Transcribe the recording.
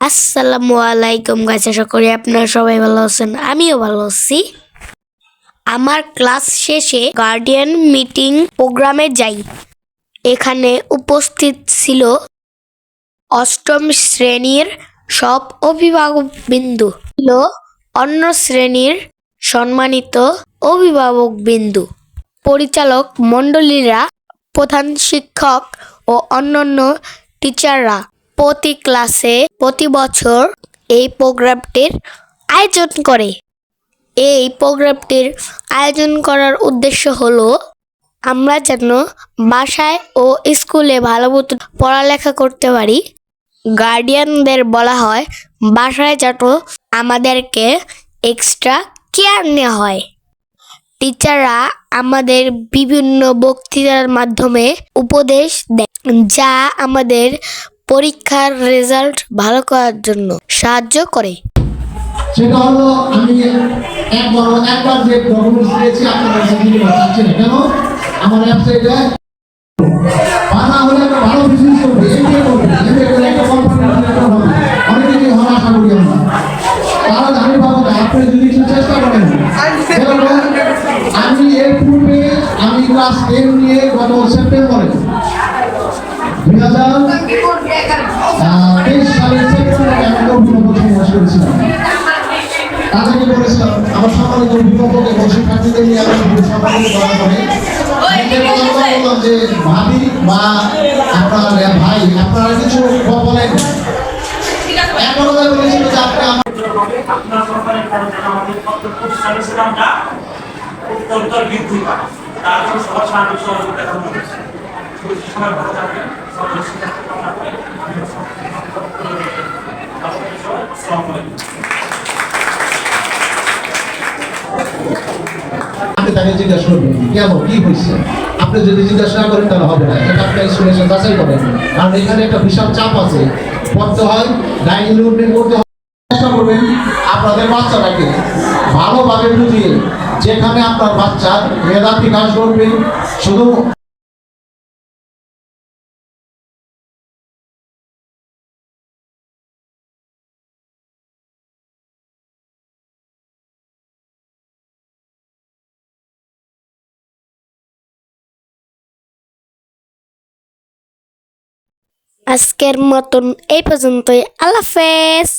আসসালামু আলাইকুম গাইস, আশা করি আপনারা সবাই ভালো আছেন। আমিও ভালো আছি। আমার ক্লাস শেষে গার্ডিয়ান মিটিং প্রোগ্রামে যাই। এখানে উপস্থিত ছিল অষ্টম শ্রেণীর সব অভিভাবক বিন্দু, ছিল অন্য শ্রেণীর সম্মানিত অভিভাবক বিন্দু, পরিচালক মণ্ডলীরা, প্রধান শিক্ষক ও অন্যান্য টিচাররা। প্রতি ক্লাসে প্রতি বছর এই প্রোগ্রামটির আয়োজন করে। এই প্রোগ্রামটির আয়োজন করার উদ্দেশ্য হলো আমরা যেন বাসায় ও স্কুলে ভালো মতো পড়ালেখা করতে পারি। গার্ডিয়ানদের বলা হয় বাসায় যেন আমাদেরকে এক্সট্রা কেয়ার নেওয়া হয়। টিচাররা আমাদের বিভিন্ন বক্তৃতার মাধ্যমে উপদেশ দেয়, যা আমাদের পরীক্ষার রেজাল্ট ভালো করার জন্য সাহায্য করে। সেটা হলো আমি একবার যে ডকুমেন্টস দিয়েছি আপনারা দিতে পারছেন না কেন? আমার ওয়েবসাইটে বানা হলে একটা ভালো বিজনেস করবে, এমবিএ করবে, এমবিএ করে একটা কোম্পানি ডিরেক্টর হবে, অনেক কিছু হওয়ার আশা করি আমরা। তাহলে আমি পাবো না, আপনি যদি একটু চেষ্টা করেন। আমি এর পূর্বে আমি ক্লাস 10 নিয়ে গত সেপ্টেম্বরে 2023 সালের সেপ্টেম্বরে আমি অভিভাবক সমাবেশ করেছিলাম। তাদেরকে বলেছিলাম আমার সম্মানিত অভিভাবক এবং শিক্ষার্থীদের নিয়ে আমি সম্মানিত করার পরে বললাম যে ভাবি বা আপনার ভাই আপনারা কিছু বলেন। এখন ওরা বলেছিল যে আপনি আপনার সরকারের আমাদের প্রতিষ্ঠানটা উত্তর বৃদ্ধি পায়, তার জন্য সবার সাহায্য সহযোগিতা করা হচ্ছে। সবাই ভালো থাকবেন। আপনি তাকে জিজ্ঞাসা করবেন কেমন কি হয়েছে। আপনি যদি জিজ্ঞাসা না করেন তাহলে হবে না। এটা আপনি স্কুলে যাচাই করেন, কারণ এখানে একটা বিশাল চাপ আছে, পড়তে হয়, ডাইনিং রুমে করতে হয়। চেষ্টা করবেন আপনাদের বাচ্চাটাকে ভালোভাবে বুঝিয়ে, যেখানে আপনার বাচ্চার মেধা বিকাশ করবে। শুধু আজকের মতন এই পর্যন্তই। আল্লাহ হাফেজ।